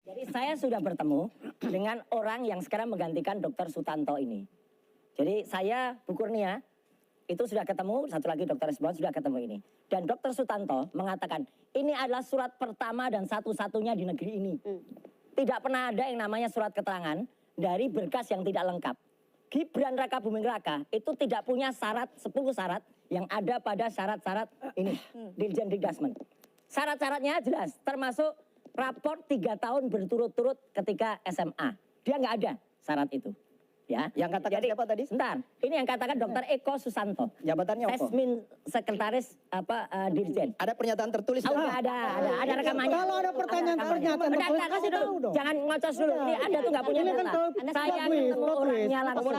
Jadi saya sudah bertemu dengan orang yang sekarang menggantikan Dr. Sutanto ini. Jadi saya, Bu Kurnia, itu sudah ketemu, satu lagi Dr. Resbon sudah ketemu ini. Dan Dr. Sutanto mengatakan, ini adalah surat pertama dan satu-satunya di negeri ini. Tidak pernah ada yang namanya surat keterangan dari berkas yang tidak lengkap. Gibran Raka Buming Raka itu tidak punya syarat, 10 syarat yang ada pada syarat-syarat ini, Dirjen Dikdasmen. Syarat-syaratnya jelas, termasuk raport 3 tahun berturut-turut ketika SMA. Dia nggak ada syarat itu. Ya. Yang katakan siapa tadi? Sebentar, ini yang katakan Dr. Eko Susanto. Jabatannya apa? Sesmin Sekretaris Dirjen. Ada pernyataan tertulis? Oh, ada rekamannya. Kalau ada pernyataan tertulis, kasih dulu. Jangan ngocos dulu. Ini Anda tuh nggak punya Ini kan data. Saya ketemu orangnya langsung.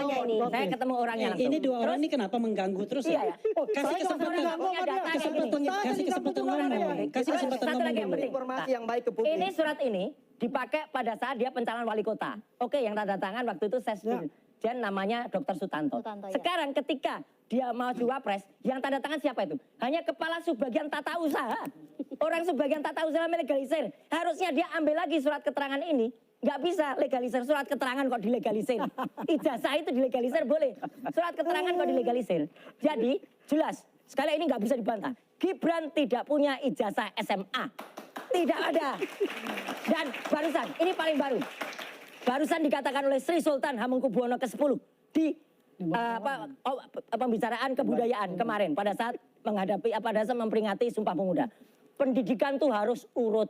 Saya ketemu orangnya langsung. Ini dua orang ini kenapa mengganggu terus Iya, ya? ya. Kasih kesempatan ngomong. Kasih kesempatan Satu lagi yang ngomong. penting. Informasi yang baik ke publik. Ini surat ini dipakai pada saat dia pencalonan wali kota. Oke, yang tanda tangan waktu itu Sesdirjen namanya Dr. Sutanto. Ya. Sekarang ketika dia maju wapres, yang tanda tangan siapa itu? Hanya kepala subbagian tata usaha. Orang subbagian tata usaha melegalisir. Harusnya dia ambil lagi surat keterangan ini. Nggak bisa legalisir surat keterangan kok dilegalisir. Ijazah itu dilegalisir boleh. Surat keterangan kok dilegalisir. Jadi jelas, sekali ini nggak bisa dibantah. Gibran tidak punya ijazah SMA. Tidak ada. Dan barusan, ini paling baru. Barusan dikatakan oleh Sri Sultan Hamengkubuwono ke-10 di pembicaraan kebudayaan kemarin pada saat memperingati Sumpah Pemuda. Pendidikan tuh harus urut.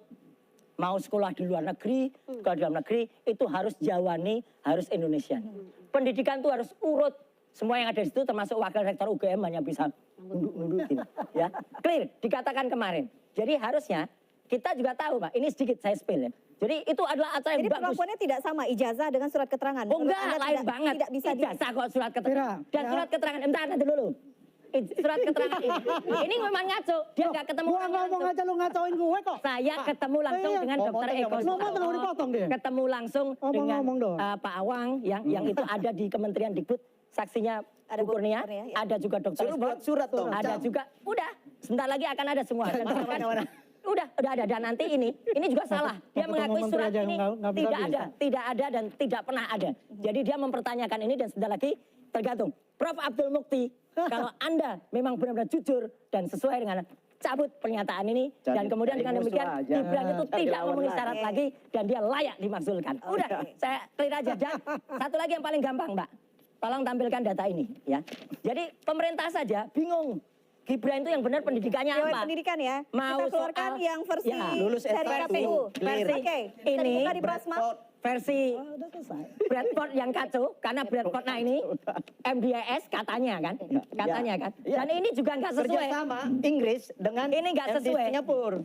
Mau sekolah di luar negeri, ke dalam negeri, itu harus Jawani, harus Indonesian. Pendidikan tuh harus urut. Semua yang ada di situ termasuk wakil rektor UGM hanya bisa nunduk-nundukin. Ya. Clear, dikatakan kemarin. Jadi harusnya kita juga tahu, Pak, ini sedikit saya spill ya. Jadi itu adalah acara yang Jadi bagus. perlakuannya tidak sama ijazah dengan surat keterangan. Oh enggak, lain banget. Tidak bisa ijazah kok surat keterangan. Dan surat keterangan, entar nanti dulu. Surat keterangan ini memang ngaco. Dia nggak ketemu. Gua ngomong aja lu ngacoin gue kok. Saya ketemu langsung dengan Dr. Eko Susanto. Ketemu langsung dengan Pak Awang yang itu ada di Kementerian Dikbud. Saksinya Bu Kurnia, ada juga Dr. Surat dong. Ada juga. Udah, sebentar lagi akan ada semua. Udah ada. Dan nanti ini juga salah. Dia mengakui surat ini tidak ada dan tidak pernah ada. Jadi dia mempertanyakan ini dan sebentar lagi tergantung. Prof. Abdul Mukti, kalau Anda memang benar-benar jujur dan sesuai dengan cabut pernyataan ini dan kemudian dengan demikian Gibran itu tidak memenuhi syarat lagi dan dia layak dimakzulkan. Udah, saya clear aja. Dan satu lagi yang paling gampang, Mbak. Tolong tampilkan data ini ya. Jadi pemerintah saja bingung. Gibran itu yang benar pendidikannya apa? Pendidikan ya. Mau kita keluarkan soal yang versi lulus dari S1. KPU. Versi ini di Prasma. versi Bradford yang kacau karena Bradford ini MDIS katanya kan, kan. Dan ini juga nggak sesuai. Kerjasama Inggris dengan ini nggak sesuai. Singapura.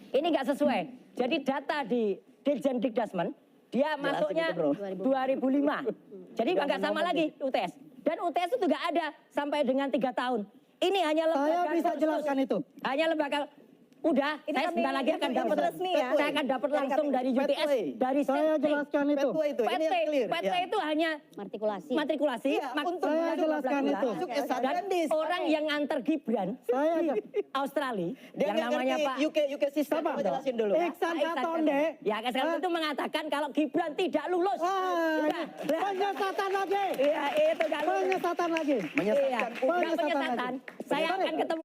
Ini nggak sesuai. Jadi data di Dirjen Dikdasmen dia masuknya 2005. Jadi nggak sama lagi UTS. Dan UTS itu nggak ada sampai dengan 3 tahun. Ini hanya lembaga. Saya bisa jelaskan itu. Hanya lembaga. Udah, Ini saya sebentar lagi akan dapat resmi ya. Saya akan dapat langsung dari UTS, dari Saya jelaskan itu. PT itu hanya matrikulasi. Saya jelaskan itu. Dan orang yang nganter Gibran di Australia, yang namanya Pak UK system. Coba jelasin dulu. Iksan Katonde. Ya, Iksan itu mengatakan kalau Gibran tidak lulus. Penyesatan lagi. Iya, itu nggak lulus. Penyesatan lagi. Iya, bukan penyesatan. Saya akan ketemu